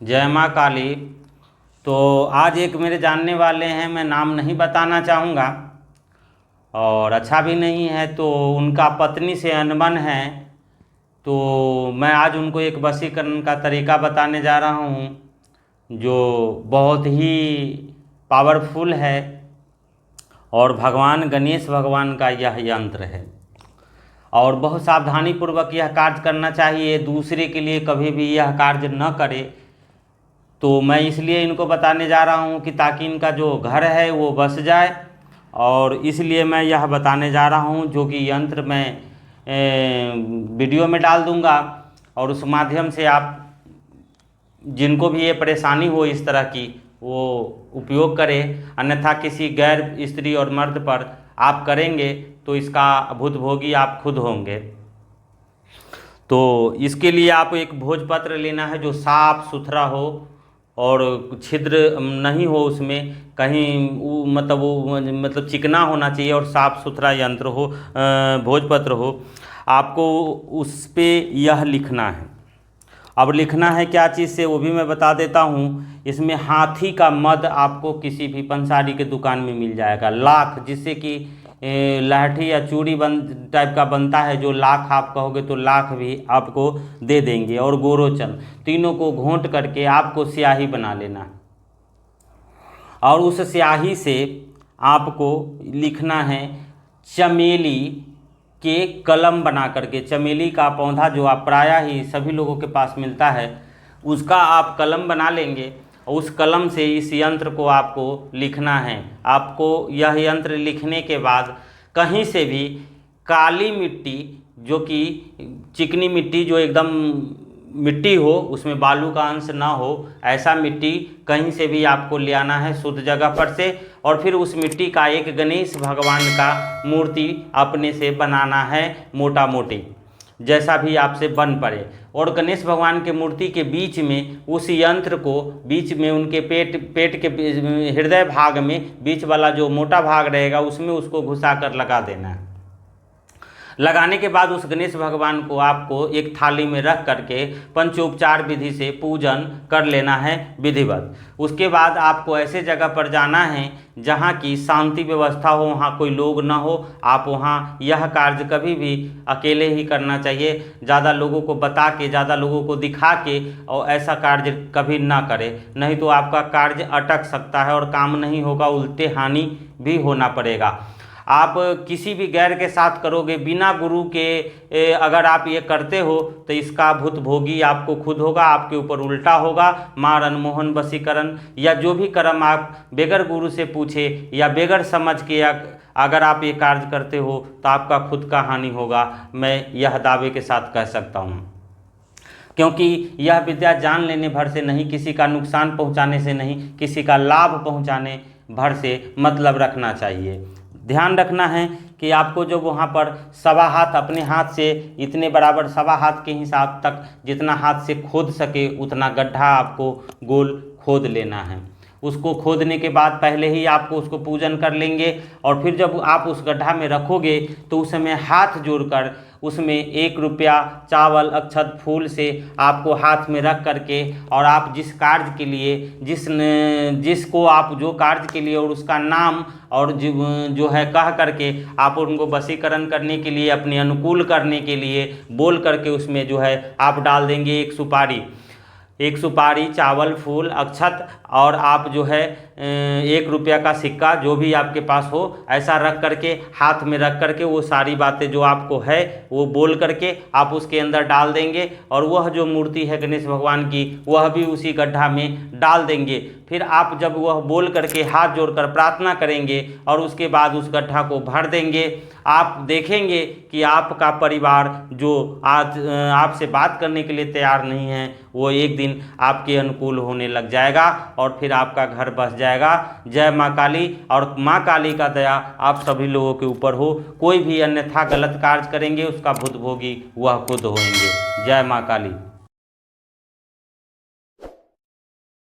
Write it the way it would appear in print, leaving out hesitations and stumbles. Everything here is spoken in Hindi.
जय माँ काली। तो आज एक मेरे जानने वाले हैं, मैं नाम नहीं बताना चाहूँगा और अच्छा भी नहीं है, तो उनका पत्नी से अनबन है। तो मैं आज उनको एक वशीकरण का तरीका बताने जा रहा हूँ जो बहुत ही पावरफुल है और भगवान गणेश भगवान का यह यंत्र है और बहुत सावधानी पूर्वक यह कार्य करना चाहिए। दूसरे के लिए कभी भी यह कार्य न करे। तो मैं इसलिए इनको बताने जा रहा हूँ कि ताकि इनका जो घर है वो बस जाए, और इसलिए मैं यह बताने जा रहा हूँ जो कि यंत्र मैं वीडियो में डाल दूँगा और उस माध्यम से आप जिनको भी ये परेशानी हो इस तरह की वो उपयोग करें। अन्यथा किसी गैर स्त्री और मर्द पर आप करेंगे तो इसका भुक्तभोगी आप खुद होंगे। तो इसके लिए आप एक भोजपत्र लेना है जो साफ सुथरा हो और छिद्र नहीं हो, उसमें कहीं मतलब चिकना होना चाहिए और साफ़ सुथरा यंत्र हो, भोजपत्र हो। आपको उस पर यह लिखना है। अब लिखना है क्या चीज़ से वो भी मैं बता देता हूँ। इसमें हाथी का मद आपको किसी भी पंसारी के दुकान में मिल जाएगा। लाख, जिससे कि लाठी या चूड़ी टाइप का बनता है, जो लाख आप कहोगे तो लाख भी आपको दे देंगे। और गोरोचन, तीनों को घोंट करके आपको स्याही बना लेना है और उस स्याही से आपको लिखना है चमेली के कलम बना करके। चमेली का पौधा जो आप प्रायः ही सभी लोगों के पास मिलता है, उसका आप कलम बना लेंगे और उस कलम से इस यंत्र को आपको लिखना है। आपको यह यंत्र लिखने के बाद कहीं से भी काली मिट्टी, जो कि चिकनी मिट्टी, जो एकदम मिट्टी हो, उसमें बालू का अंश ना हो, ऐसा मिट्टी कहीं से भी आपको ले आना है शुद्ध जगह पर से। और फिर उस मिट्टी का एक गणेश भगवान का मूर्ति अपने से बनाना है, मोटा मोटी जैसा भी आपसे बन पड़े। और गणेश भगवान के मूर्ति के बीच में उस यंत्र को, बीच में उनके पेट के हृदय भाग में बीच वाला जो मोटा भाग रहेगा उसमें उसको घुसा कर लगा देना है। लगाने के बाद उस गणेश भगवान को आपको एक थाली में रख करके पंचोपचार विधि से पूजन कर लेना है विधिवत। उसके बाद आपको ऐसे जगह पर जाना है जहाँ की शांति व्यवस्था हो, वहाँ कोई लोग ना हो। आप वहाँ यह कार्य कभी भी अकेले ही करना चाहिए। ज़्यादा लोगों को बता के, ज़्यादा लोगों को दिखा के और ऐसा कार्य कभी ना करें, नहीं तो आपका कार्य अटक सकता है और काम नहीं होगा, उल्टे हानि भी होना पड़ेगा। आप किसी भी गैर के साथ करोगे बिना गुरु के, अगर आप ये करते हो तो इसका भुक्तभोगी आपको खुद होगा, आपके ऊपर उल्टा होगा। माँ रणमोहन वशीकरण या जो भी कर्म आप बेगर गुरु से पूछे या बेगर समझ के अगर आप ये कार्य करते हो तो आपका खुद का हानि होगा। मैं यह दावे के साथ कह सकता हूँ, क्योंकि यह विद्या जान लेने भर से नहीं, किसी का नुकसान पहुँचाने से नहीं, किसी का लाभ पहुँचाने भर से मतलब रखना चाहिए। ध्यान रखना है कि आपको जो वहाँ पर सवा हाथ अपने हाथ से, इतने बराबर सवा हाथ के हिसाब तक जितना हाथ से खोद सके उतना गड्ढा आपको गोल खोद लेना है। उसको खोदने के बाद पहले ही आपको उसको पूजन कर लेंगे और फिर जब आप उस गड्ढा में रखोगे तो उस समय हाथ जोड़कर उसमें 1 रुपया चावल अक्षत फूल से आपको हाथ में रख करके, और आप जिस कार्य के लिए, जिसको आप जो कार्य के लिए और उसका नाम और जो है कह करके आप उनको वशीकरण करने के लिए, अपने अनुकूल करने के लिए बोल करके उसमें जो है आप डाल देंगे 1 सुपारी चावल फूल अक्षत, और आप जो है 1 रुपया का सिक्का जो भी आपके पास हो, ऐसा रख करके हाथ में रख करके वो सारी बातें जो आपको है वो बोल करके आप उसके अंदर डाल देंगे। और वह जो मूर्ति है गणेश भगवान की वह भी उसी गड्ढा में डाल देंगे। फिर आप जब वह बोल करके हाथ जोड़कर प्रार्थना करेंगे और उसके बाद उस गड्ढा को भर देंगे, आप देखेंगे कि आपका परिवार जो आज आपसे बात करने के लिए तैयार नहीं है वो एक दिन आपके अनुकूल होने लग जाएगा और फिर आपका घर बस जाएगा। जय माँ काली। और माँ काली का दया आप सभी लोगों के ऊपर हो। कोई भी अन्यथा गलत कार्य करेंगे उसका भुक्तभोगी वह खुद होंगे। जय माँ काली।